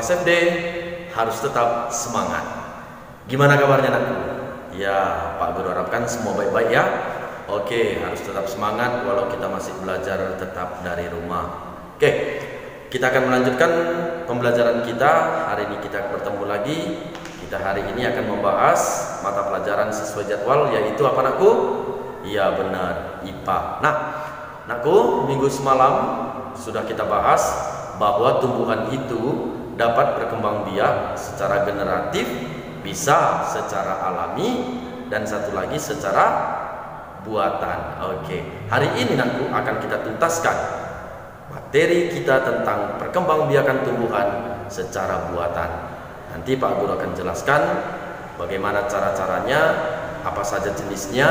Safe Day harus tetap semangat. Gimana kabarnya anakku? Ya, Pak Guru harapkan semua baik-baik ya. Oke, harus tetap semangat walau kita masih belajar tetap dari rumah. Oke, kita akan melanjutkan pembelajaran kita. Hari ini kita bertemu lagi. Kita hari ini akan membahas mata pelajaran sesuai jadwal, yaitu apa anakku? Iya benar, IPA. Nah, anakku, minggu semalam sudah kita bahas bahwa tumbuhan itu dapat berkembang biak secara generatif, bisa secara alami, dan satu lagi secara buatan. Oke, hari ini anakku akan kita tuntaskan materi kita tentang perkembangbiakan tumbuhan secara buatan. Nanti Pak Guru akan jelaskan bagaimana cara-caranya, apa saja jenisnya.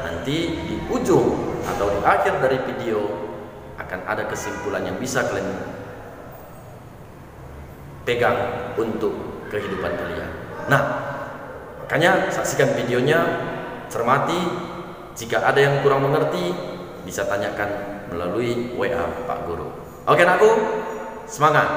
Nanti di ujung atau di akhir dari video akan ada kesimpulan yang bisa kalian pegang untuk kehidupan kalian. Nah, makanya saksikan videonya, cermati. Jika ada yang kurang mengerti, bisa tanyakan melalui WA Pak Guru. Oke anakku, semangat!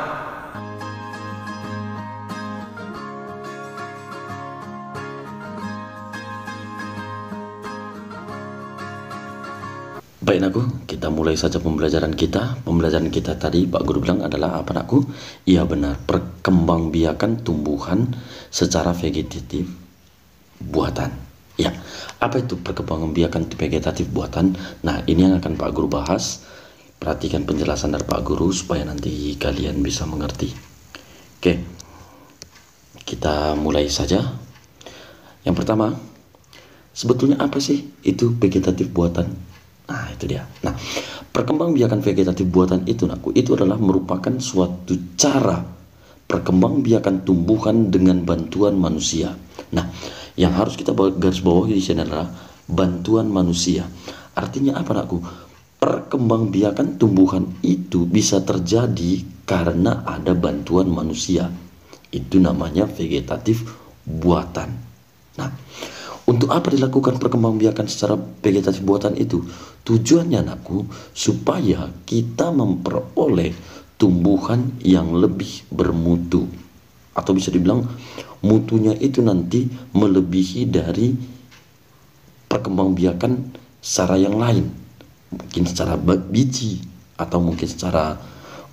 Baik anakku, kita mulai saja pembelajaran kita. Pembelajaran kita tadi Pak Guru bilang adalah apa anakku? Iya benar, perkembangbiakan tumbuhan secara vegetatif buatan. Ya, apa itu perkembangbiakan vegetatif buatan? Nah, ini yang akan Pak Guru bahas. Perhatikan penjelasan dari Pak Guru supaya nanti kalian bisa mengerti. Oke, kita mulai saja. Yang pertama, sebetulnya apa sih itu vegetatif buatan? Nah, itu dia. Nah, perkembangbiakan vegetatif buatan itu, nakku, itu adalah merupakan suatu cara perkembangbiakan tumbuhan dengan bantuan manusia. Nah, yang harus kita garis bawahi di sini adalah bantuan manusia. Artinya apa, nakku? Perkembangbiakan tumbuhan itu bisa terjadi karena ada bantuan manusia. Itu namanya vegetatif buatan. Nah, untuk apa dilakukan perkembangbiakan secara vegetatif buatan itu? Tujuannya anakku, supaya kita memperoleh tumbuhan yang lebih bermutu. Atau bisa dibilang mutunya itu nanti melebihi dari perkembangbiakan secara yang lain. Mungkin secara biji, atau mungkin secara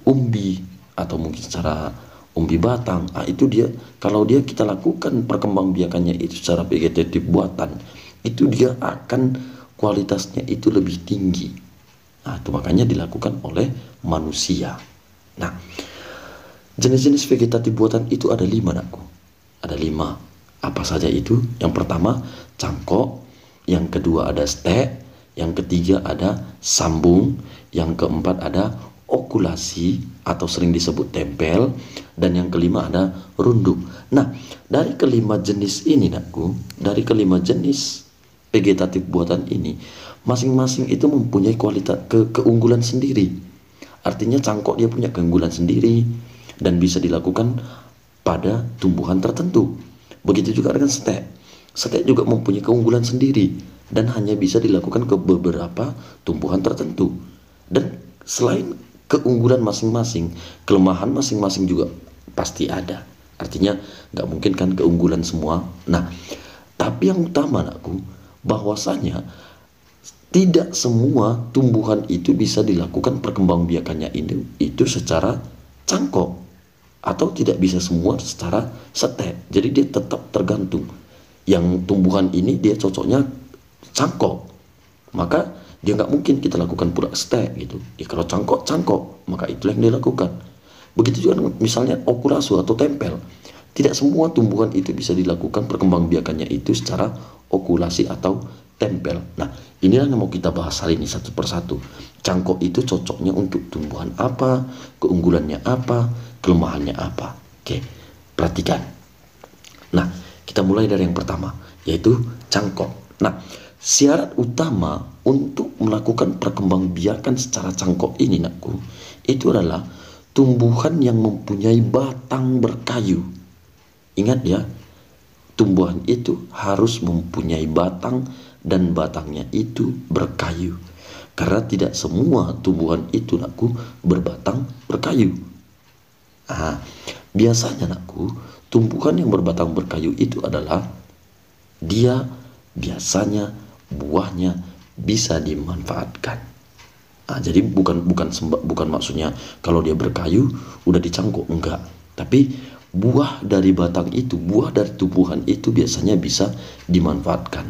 umbi, atau mungkin secara umbi batang. Nah, itu dia, kalau dia kita lakukan perkembangbiakannya itu secara vegetatif buatan, itu dia akan kualitasnya itu lebih tinggi. Nah, itu makanya dilakukan oleh manusia. Nah, jenis-jenis vegetatif buatan itu ada 5 anakku. Ada 5. Apa saja itu? Yang pertama cangkok, yang kedua ada stek, yang ketiga ada sambung, yang keempat ada okulasi atau sering disebut tempel, dan yang kelima ada runduk. Nah, dari kelima jenis ini nakku, dari kelima jenis vegetatif buatan ini, masing-masing itu mempunyai kualitas keunggulan sendiri. Artinya cangkok dia punya keunggulan sendiri dan bisa dilakukan pada tumbuhan tertentu. Begitu juga dengan stek. Stek juga mempunyai keunggulan sendiri dan hanya bisa dilakukan ke beberapa tumbuhan tertentu. Dan selain keunggulan masing-masing, kelemahan masing-masing juga pasti ada. Artinya nggak mungkin kan keunggulan semua. Nah, tapi yang utama anakku, bahwasanya tidak semua tumbuhan itu bisa dilakukan perkembangbiakannya itu secara cangkok, atau tidak bisa semua secara stek. Jadi dia tetap tergantung. Yang tumbuhan ini dia cocoknya cangkok, maka dia nggak mungkin kita lakukan pula stek gitu. Ya, kalau cangkok, maka itulah yang dilakukan. Begitu juga misalnya okulasi atau tempel. Tidak semua tumbuhan itu bisa dilakukan perkembangbiakannya itu secara okulasi atau tempel. Nah, inilah yang mau kita bahas hari ini satu persatu. Cangkok itu cocoknya untuk tumbuhan apa, keunggulannya apa, kelemahannya apa. Oke, perhatikan. Nah, kita mulai dari yang pertama, yaitu cangkok. Nah, syarat utama untuk melakukan perkembangbiakan secara cangkok ini, nakku, itu adalah tumbuhan yang mempunyai batang berkayu. Ingat ya, tumbuhan itu harus mempunyai batang dan batangnya itu berkayu. Karena tidak semua tumbuhan itu, nakku, berbatang berkayu. Nah, biasanya anakku, tumbuhan yang berbatang berkayu itu adalah dia biasanya buahnya bisa dimanfaatkan. Nah, jadi bukan maksudnya kalau dia berkayu udah dicangkok, enggak. Tapi buah dari batang itu, buah dari tumbuhan itu biasanya bisa dimanfaatkan.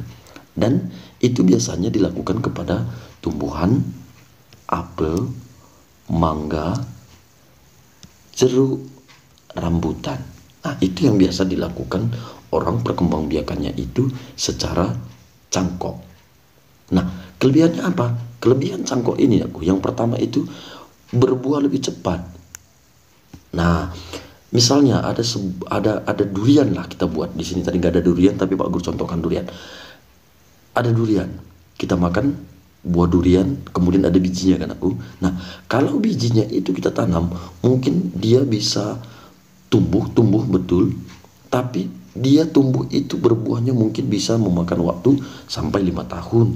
Dan itu biasanya dilakukan kepada tumbuhan apel, mangga, jeruk, rambutan. Nah, itu yang biasa dilakukan orang perkembangbiakannya itu secara cangkok. Nah, kelebihannya apa? Kelebihan cangkok ini aku, yang pertama itu berbuah lebih cepat. Nah, misalnya ada durian lah, kita buat di sini tadi nggak ada durian tapi Pak Guru contohkan durian. Ada durian, kita makan buah durian, kemudian ada bijinya kan aku. Nah, kalau bijinya itu kita tanam, mungkin dia bisa tumbuh betul, tapi dia tumbuh itu berbuahnya mungkin bisa memakan waktu sampai 5 tahun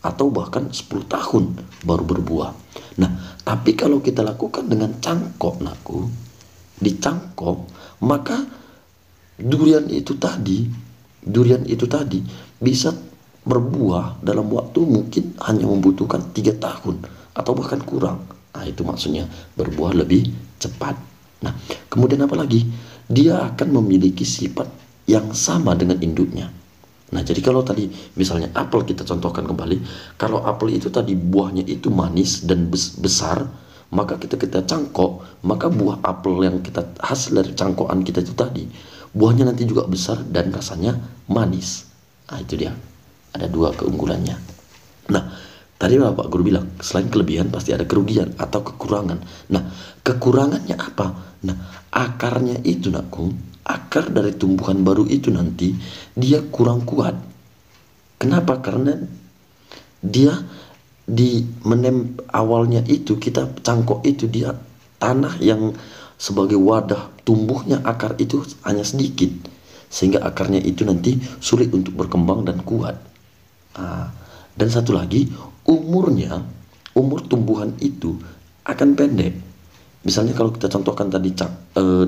atau bahkan 10 tahun baru berbuah. Nah, tapi kalau kita lakukan dengan cangkok naku, dicangkok, maka durian itu tadi bisa berbuah dalam waktu mungkin hanya membutuhkan 3 tahun atau bahkan kurang. Nah, itu maksudnya berbuah lebih cepat. Nah, kemudian apa lagi? Dia akan memiliki sifat yang sama dengan induknya. Nah, jadi kalau tadi misalnya apel kita contohkan kembali, kalau apel itu tadi buahnya itu manis dan besar, maka kita cangkok, maka buah apel yang kita hasil dari cangkokan kita itu tadi, buahnya nanti juga besar dan rasanya manis. Nah, itu dia. Ada 2 keunggulannya. Nah, tadi Pak Guru bilang, selain kelebihan pasti ada kerugian atau kekurangan. Nah, kekurangannya apa? Nah, akarnya itu nakku, akar dari tumbuhan baru itu nanti dia kurang kuat. Kenapa? Karena dia awalnya itu kita cangkok itu dia tanah yang sebagai wadah tumbuhnya akar itu hanya sedikit, sehingga akarnya itu nanti sulit untuk berkembang dan kuat. Nah, dan satu lagi, umur tumbuhan itu akan pendek. Misalnya kalau kita contohkan tadi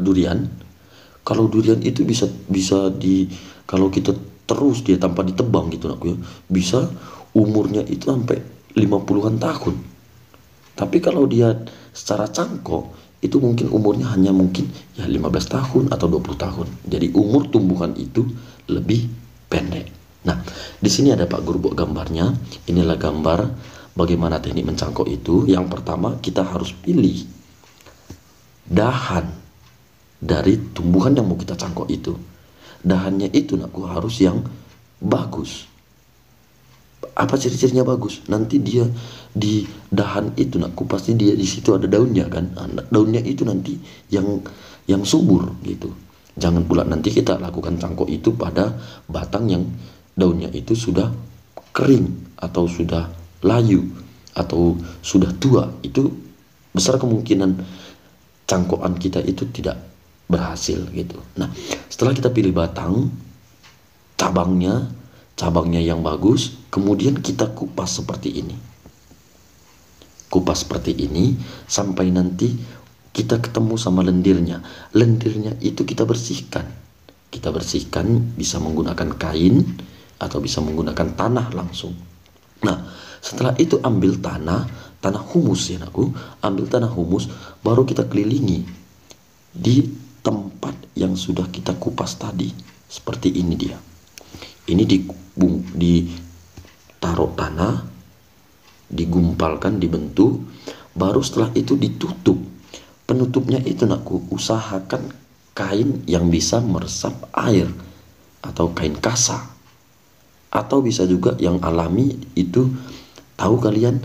durian, kalau durian itu bisa kalau kita terus dia tanpa ditebang gitu nak ya, bisa umurnya itu sampai 50-an tahun. Tapi kalau dia secara cangkok itu mungkin umurnya hanya mungkin ya 15 tahun atau 20 tahun. Jadi umur tumbuhan itu lebih pendek. Nah, di sini ada Pak Guru buat gambarnya. Inilah gambar bagaimana teknik mencangkok itu. Yang pertama kita harus pilih dahan dari tumbuhan yang mau kita cangkok itu. Dahannya itu nakku harus yang bagus. Apa ciri-cirinya bagus? Nanti dia di dahan itu nakku pasti dia di situ ada daunnya kan. Nah, daunnya itu nanti yang subur gitu. Jangan pula nanti kita lakukan cangkok itu pada batang yang daunnya itu sudah kering atau sudah layu atau sudah tua. Itu besar kemungkinan cangkokan kita itu tidak berhasil gitu. Nah, setelah kita pilih batang, cabangnya yang bagus, kemudian kita kupas seperti ini. Kupas seperti ini sampai nanti kita ketemu sama lendirnya. Lendirnya itu kita bersihkan. Kita bersihkan bisa menggunakan kain atau bisa menggunakan tanah langsung. Nah, setelah itu ambil tanah humus ya nakku, ambil tanah humus, baru kita kelilingi di tempat yang sudah kita kupas tadi. Seperti ini dia. Ini ditaruh tanah, digumpalkan, dibentuk, baru setelah itu ditutup. Penutupnya itu nakku, usahakan kain yang bisa meresap air atau kain kasa. Atau bisa juga yang alami itu, tahu kalian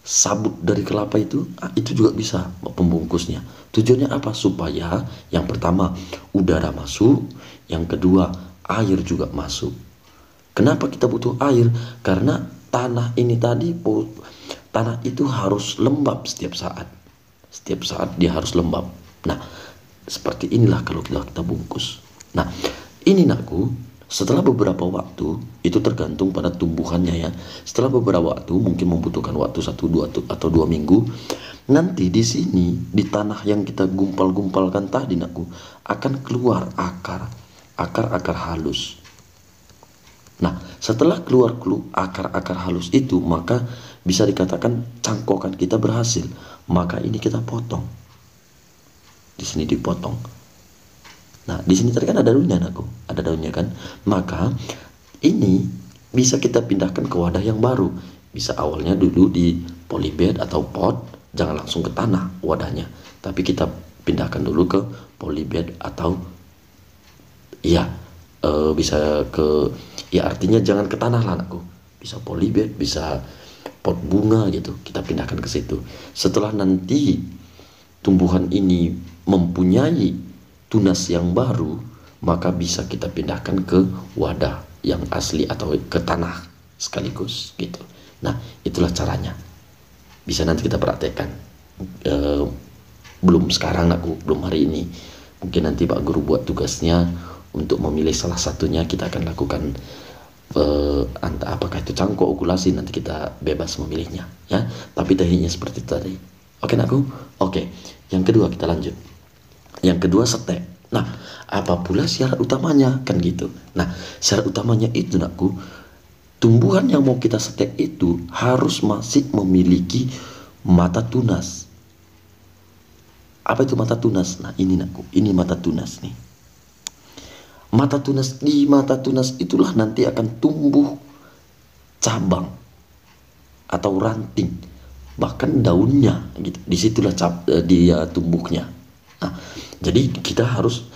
sabut dari kelapa itu juga bisa pembungkusnya. Tujuannya apa? Supaya yang pertama udara masuk, yang kedua air juga masuk. Kenapa kita butuh air? Karena tanah ini tadi, tanah itu harus lembab setiap saat. Setiap saat dia harus lembab. Nah, seperti inilah kalau kita bungkus. Nah, ini nakku, setelah beberapa waktu, itu tergantung pada tumbuhannya ya. Setelah beberapa waktu, mungkin membutuhkan waktu 1, 2 atau 2 minggu, nanti di sini di tanah yang kita gumpal-gumpalkan tadi nakku akan keluar akar halus. Nah, setelah keluar akar-akar halus itu, maka bisa dikatakan cangkokan kita berhasil. Maka ini kita potong. Di sini dipotong. Nah, di sini tadi kan ada daunnya, nakku. Ada daunnya kan? Maka ini bisa kita pindahkan ke wadah yang baru. Bisa awalnya dulu di polybag atau pot, jangan langsung ke tanah wadahnya. Tapi kita pindahkan dulu ke polybag atau bisa ke, ya artinya jangan ke tanah lah anakku. Bisa polybag, bisa pot bunga gitu. Kita pindahkan ke situ. Setelah nanti tumbuhan ini mempunyai tunas yang baru, maka bisa kita pindahkan ke wadah yang asli atau ke tanah sekaligus gitu. Nah, itulah caranya. Bisa nanti kita praktekkan. Belum sekarang aku, belum hari ini. Mungkin nanti Pak Guru buat tugasnya untuk memilih salah satunya. Kita akan lakukan apakah itu cangkok, okulasi, nanti kita bebas memilihnya ya. Tapi tekniknya seperti itu tadi. Oke nakku? Oke. Yang kedua kita lanjut. Yang kedua setek. Nah, apa pula syarat utamanya kan gitu. Nah, syarat utamanya itu nakku, tumbuhan yang mau kita setek itu harus masih memiliki mata tunas. Apa itu mata tunas? Nah, ini nakku, ini mata tunas nih. Mata tunas, di mata tunas itulah nanti akan tumbuh cabang atau ranting, bahkan daunnya gitu. Disitulah dia tumbuhnya. Nah, jadi kita harus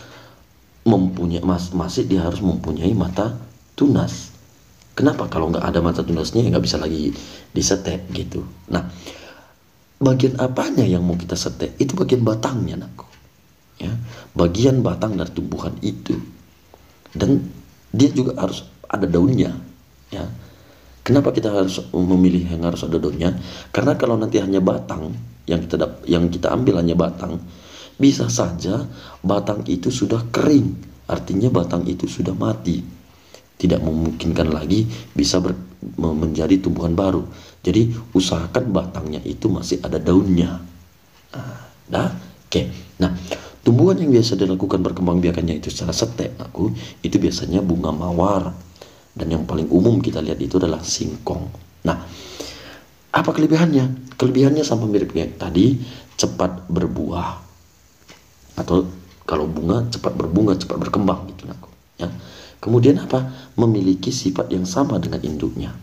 mempunyai masih dia harus mempunyai mata tunas. Kenapa? Kalau nggak ada mata tunasnya ya nggak bisa lagi disetek gitu. Nah, bagian apanya yang mau kita setek? Itu bagian batangnya nakku. Ya, bagian batang dari tumbuhan itu. Dan dia juga harus ada daunnya ya. Kenapa kita harus memilih yang harus ada daunnya? Karena kalau nanti hanya batang yang kita ambil hanya batang, bisa saja batang itu sudah kering, artinya batang itu sudah mati, tidak memungkinkan lagi bisa menjadi tumbuhan baru. Jadi usahakan batangnya itu masih ada daunnya. Oke. Nah, tumbuhan yang biasa dilakukan perkembangbiakannya itu secara setek aku, itu biasanya bunga mawar. Dan yang paling umum kita lihat itu adalah singkong. Nah, apa kelebihannya? Kelebihannya sama mirip kayak tadi, cepat berbuah. Atau kalau bunga cepat berbunga, cepat berkembang gitu aku, ya. Kemudian apa? Memiliki sifat yang sama dengan induknya.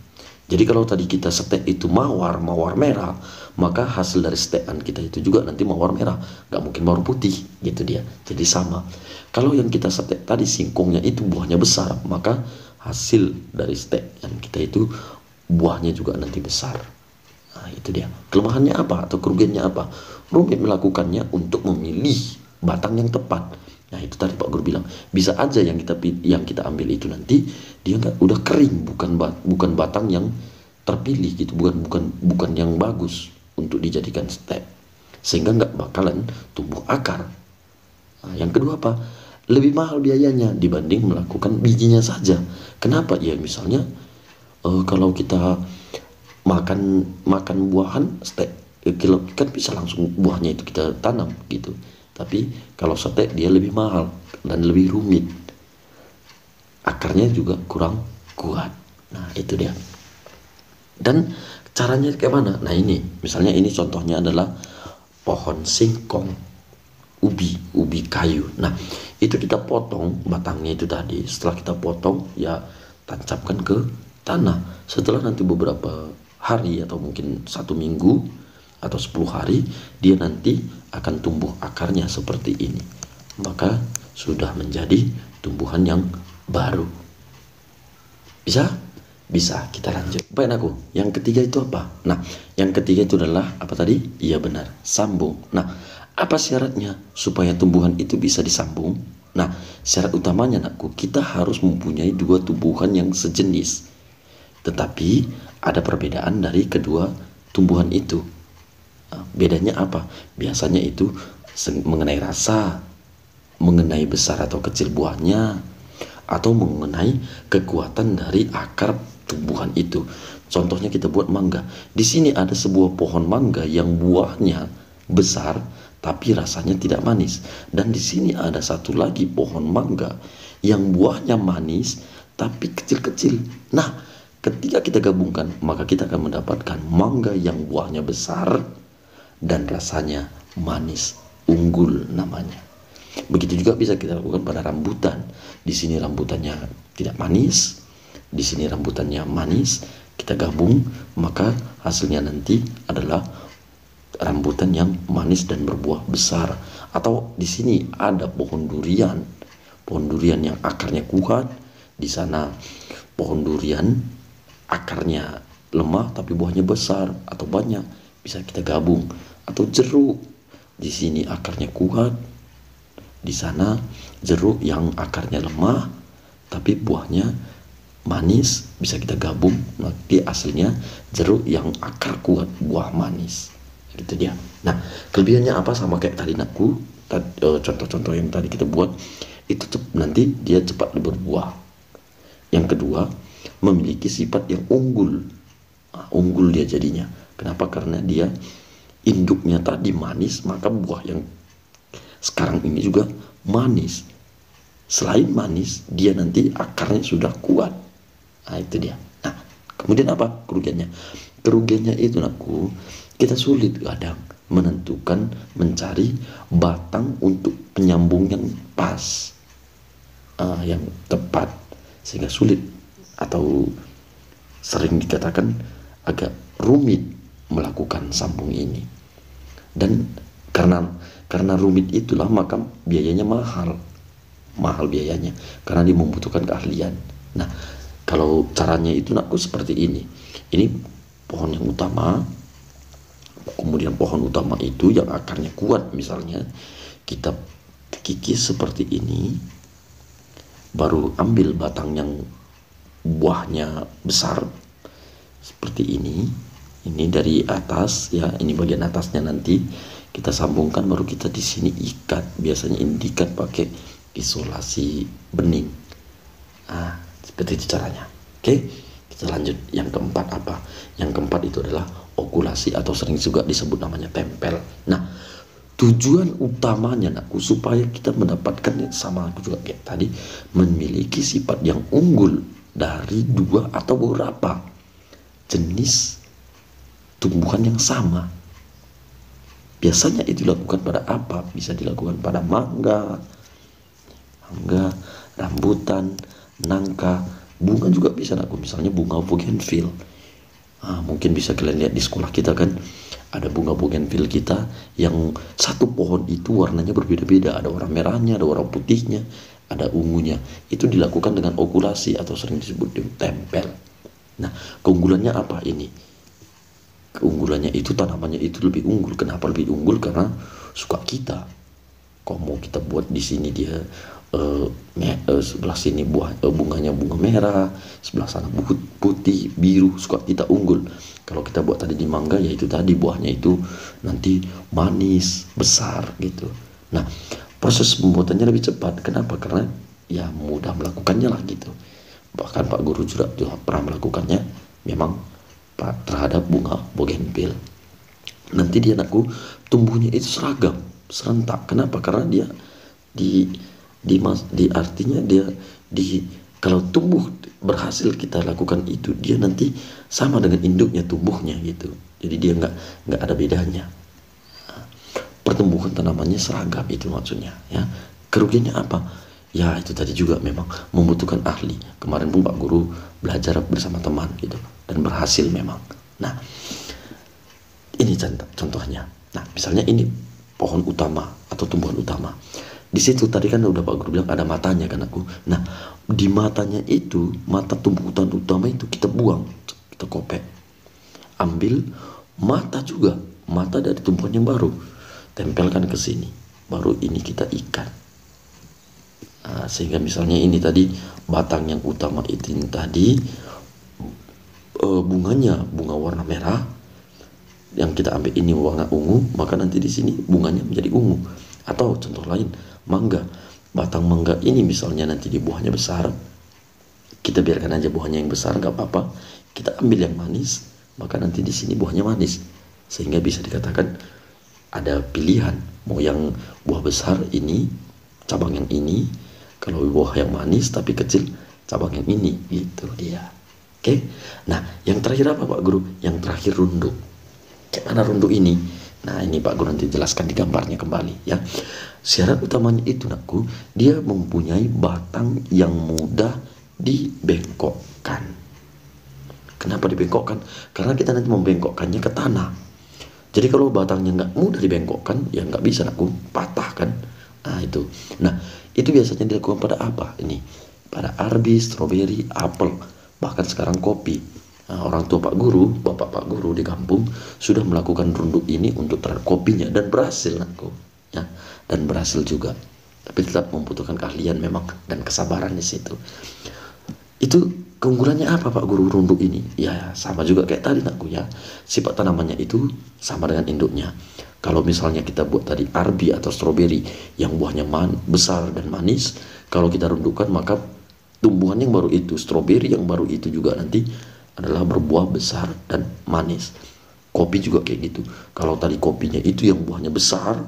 Jadi kalau tadi kita setek itu mawar merah, maka hasil dari setekan kita itu juga nanti mawar merah, nggak mungkin mawar putih gitu dia. Jadi sama. Kalau yang kita setek tadi singkongnya itu buahnya besar, maka hasil dari setekan kita itu buahnya juga nanti besar. Nah, itu dia. Kelemahannya apa atau kerugiannya apa? Rumit melakukannya untuk memilih batang yang tepat. Nah, itu tadi Pak Guru bilang, bisa aja yang kita ambil itu nanti dia udah kering, bukan batang yang terpilih gitu, bukan yang bagus untuk dijadikan stek, sehingga nggak bakalan tumbuh akar. Nah, yang kedua apa? Lebih mahal biayanya dibanding melakukan bijinya saja. Kenapa? Ya misalnya kalau kita makan buahan stek, kan bisa langsung buahnya itu kita tanam gitu. Tapi kalau setek dia lebih mahal dan lebih rumit. Akarnya juga kurang kuat. Nah, itu dia. Dan caranya kayak mana? Nah, ini misalnya ini contohnya adalah pohon singkong, ubi kayu. Nah, itu kita potong batangnya itu tadi. Setelah kita potong, ya tancapkan ke tanah. Setelah nanti beberapa hari atau mungkin 1 minggu atau 10 hari, dia nanti akan tumbuh akarnya seperti ini. Maka sudah menjadi tumbuhan yang baru. Bisa kita lanjut. Baik aku, yang ketiga itu apa? Nah, yang ketiga itu adalah apa tadi? Iya benar, sambung. Nah, apa syaratnya supaya tumbuhan itu bisa disambung? Nah, syarat utamanya anakku, kita harus mempunyai 2 tumbuhan yang sejenis. Tetapi ada perbedaan dari kedua tumbuhan itu. Nah, bedanya apa? Biasanya itu mengenai rasa, mengenai besar atau kecil buahnya, atau mengenai kekuatan dari akar tumbuhan itu. Contohnya kita buat mangga. Di sini ada sebuah pohon mangga yang buahnya besar tapi rasanya tidak manis. Dan di sini ada satu lagi pohon mangga yang buahnya manis tapi kecil-kecil. Nah, ketika kita gabungkan, maka kita akan mendapatkan mangga yang buahnya besar dan rasanya manis, unggul namanya. Begitu juga bisa kita lakukan pada rambutan. Di sini rambutannya tidak manis, di sini rambutannya manis. Kita gabung, maka hasilnya nanti adalah rambutan yang manis dan berbuah besar. Atau di sini ada pohon durian yang akarnya kuat, di sana pohon durian akarnya lemah tapi buahnya besar atau banyak, bisa kita gabung. Atau jeruk, di sini akarnya kuat, di sana jeruk yang akarnya lemah tapi buahnya manis, bisa kita gabung, nanti hasilnya jeruk yang akar kuat, buah manis. Gitu dia. Nah, kelebihannya apa? Sama kayak tadi contoh-contoh yang tadi kita buat, itu nanti dia cepat berbuah. Yang kedua, memiliki sifat yang unggul. Nah, unggul dia jadinya. Kenapa? Karena dia induknya tadi manis, maka buah yang sekarang ini juga manis. Selain manis, dia nanti akarnya sudah kuat. Nah, itu dia. Nah, kemudian apa kerugiannya? Kerugiannya itu kita sulit kadang menentukan, mencari batang untuk penyambung yang pas, yang tepat, sehingga sulit atau sering dikatakan agak rumit melakukan sambung ini. Dan karena rumit itulah maka biayanya mahal biayanya, karena dia membutuhkan keahlian. Nah, kalau caranya itu seperti ini pohon yang utama, kemudian pohon utama itu yang akarnya kuat, misalnya kita kikis seperti ini, baru ambil batang yang buahnya besar seperti ini dari atas ya, ini bagian atasnya nanti kita sambungkan, baru kita di sini ikat. Biasanya ini diikat pakai isolasi bening. Nah, seperti itu caranya. Oke, kita lanjut. Yang keempat apa? Yang keempat itu adalah okulasi, atau sering juga disebut namanya tempel. Nah, tujuan utamanya supaya kita mendapatkan sama juga kayak tadi, memiliki sifat yang unggul dari dua atau beberapa jenis tumbuhan yang sama. Biasanya itu dilakukan pada apa? Bisa dilakukan pada mangga, rambutan, nangka, bunga juga bisa misalnya bunga bougainville. Mungkin bisa kalian lihat di sekolah kita kan ada bunga bougainville kita yang satu pohon itu warnanya berbeda-beda, ada warna merahnya, ada warna putihnya, ada ungunya. Itu dilakukan dengan okulasi atau sering disebut tempel. Nah, keunggulannya apa ini? Keunggulannya itu tanamannya itu lebih unggul. Kenapa lebih unggul? Karena suka kita. Kalau mau kita buat di sini dia sebelah sini bunganya bunga merah, sebelah sana putih, biru, suka kita unggul. Kalau kita buat tadi di mangga, ya itu tadi buahnya itu nanti manis, besar gitu. Nah, proses pembuatannya lebih cepat. Kenapa? Karena ya mudah melakukannya lah gitu. Bahkan Pak Guru juga pernah melakukannya memang terhadap bunga bougainville. Nanti dia tumbuhnya itu seragam, serentak. Kenapa? Karena dia artinya dia kalau tumbuh berhasil kita lakukan itu, dia nanti sama dengan induknya tumbuhnya gitu. Jadi dia nggak ada bedanya. Pertumbuhan tanamannya seragam, itu maksudnya ya. Kerugiannya apa? Ya itu tadi juga memang membutuhkan ahli. Kemarin pun Pak Guru belajar bersama teman gitu dan berhasil memang. Nah, ini contohnya. Nah, misalnya ini pohon utama atau tumbuhan utama. Di situ tadi kan udah Pak Guru bilang ada matanya kan aku. Nah, di matanya itu, mata tumbuhan utama itu kita buang, kita kopek. Ambil mata juga, mata dari tumbuhan yang baru, tempelkan ke sini. Baru ini kita ikat. Nah, sehingga misalnya ini tadi batang yang utama itu tadi bunganya bunga warna merah, yang kita ambil ini warna ungu, maka nanti di sini bunganya menjadi ungu. Atau contoh lain, mangga, batang mangga ini misalnya nanti di buahnya besar, kita biarkan aja buahnya yang besar, nggak apa-apa. Kita ambil yang manis, maka nanti di sini buahnya manis. Sehingga bisa dikatakan ada pilihan, mau yang buah besar ini, cabang yang ini, kalau buah yang manis tapi kecil, cabang yang ini, gitu dia. Oke. Nah, yang terakhir apa Pak Guru? Yang terakhir runduk. Kayak mana runduk ini? Nah, ini Pak Guru nanti jelaskan di gambarnya kembali ya. Syarat utamanya itu nakku, dia mempunyai batang yang mudah dibengkokkan. Kenapa dibengkokkan? Karena kita nanti membengkokkannya ke tanah. Jadi kalau batangnya nggak mudah dibengkokkan, ya nggak bisa nakku, patah kan. Nah itu. Nah itu biasanya dilakukan pada apa? Ini pada arbi, stroberi, apel, bahkan sekarang kopi. Nah, orang tua Pak Guru, bapak Pak Guru di kampung sudah melakukan runduk ini untuk terhadap kopinya dan berhasil nakku. Ya, dan berhasil juga. Tapi tetap membutuhkan keahlian memang dan kesabaran di situ. Itu keunggulannya apa Pak Guru runduk ini? Ya sama juga kayak tadi nakku ya. Sifat tanamannya itu sama dengan induknya. Kalau misalnya kita buat tadi arbi atau stroberi yang buahnya besar dan manis, kalau kita rundukkan maka tumbuhan yang baru itu, stroberi yang baru itu juga nanti adalah berbuah besar dan manis. Kopi juga kayak gitu. Kalau tadi kopinya itu yang buahnya besar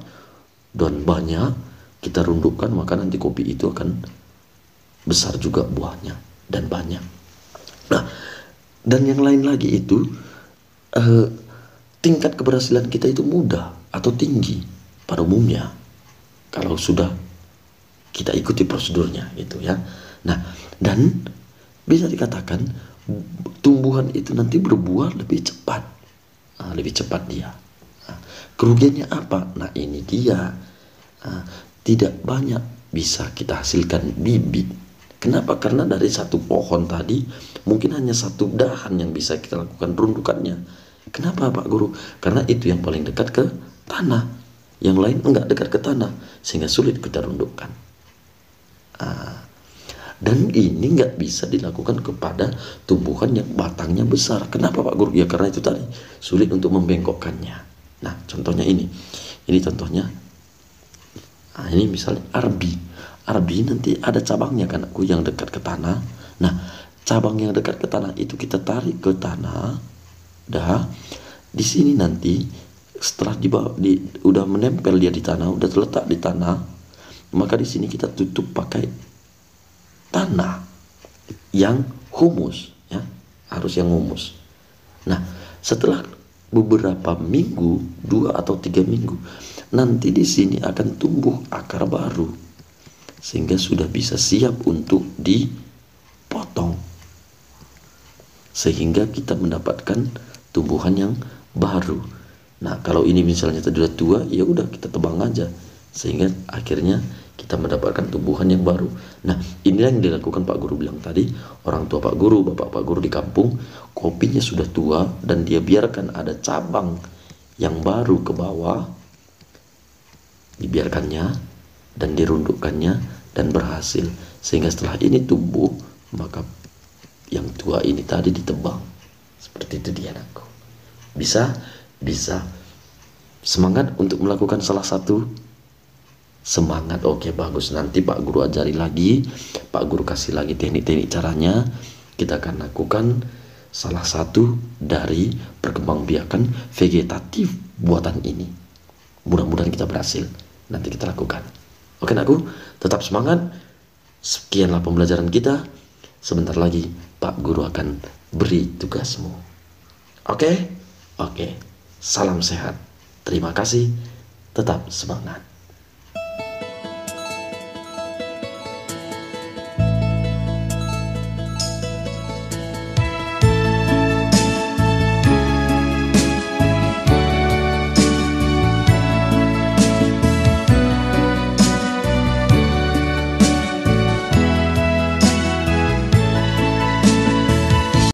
dan banyak, kita rundukkan maka nanti kopi itu akan besar juga buahnya dan banyak. Nah, dan yang lain lagi itu tingkat keberhasilan kita itu mudah atau tinggi pada umumnya kalau sudah kita ikuti prosedurnya gitu ya. Nah, dan bisa dikatakan tumbuhan itu nanti berbuah lebih cepat. Lebih cepat dia. Kerugiannya apa? Nah, ini dia. Tidak banyak bisa kita hasilkan bibit. Kenapa? Karena dari satu pohon tadi mungkin hanya satu dahan yang bisa kita lakukan rundukannya. Kenapa Pak Guru? Karena itu yang paling dekat ke tanah. Yang lain enggak dekat ke tanah, sehingga sulit kita rundukkan. Dan ini nggak bisa dilakukan kepada tumbuhan yang batangnya besar. Kenapa Pak Guru? Ya karena itu tadi sulit untuk membengkokkannya. Nah contohnya ini contohnya. Nah, ini misalnya arbi. Arbi nanti ada cabangnya kan aku yang dekat ke tanah. Nah cabang yang dekat ke tanah itu kita tarik ke tanah. Dah di sini nanti setelah udah menempel dia di tanah, udah terletak di tanah, maka di sini kita tutup pakai tanah yang humus ya, harus yang humus. Nah setelah beberapa minggu, 2 atau 3 minggu, nanti di sini akan tumbuh akar baru sehingga sudah bisa siap untuk dipotong, sehingga kita mendapatkan tumbuhan yang baru. Nah kalau ini misalnya sudah tua, ya udah kita tebang aja sehingga akhirnya kita mendapatkan tumbuhan yang baru. Nah inilah yang dilakukan Pak Guru bilang tadi. Orang tua Pak Guru, bapak Pak Guru di kampung, kopinya sudah tua dan dia biarkan ada cabang yang baru ke bawah, dibiarkannya dan dirundukkannya dan berhasil, sehingga setelah ini tumbuh maka yang tua ini tadi ditebang. Seperti itu dia anakku. Bisa semangat untuk melakukan salah satu. Semangat, oke bagus. Nanti Pak Guru ajari lagi, Pak Guru kasih lagi teknik-teknik caranya. Kita akan lakukan salah satu dari perkembangbiakan vegetatif buatan ini. Mudah-mudahan kita berhasil. Nanti kita lakukan. Oke anakku, tetap semangat. Sekianlah pembelajaran kita. Sebentar lagi Pak Guru akan beri tugasmu. Oke. Salam sehat. Terima kasih. Tetap semangat.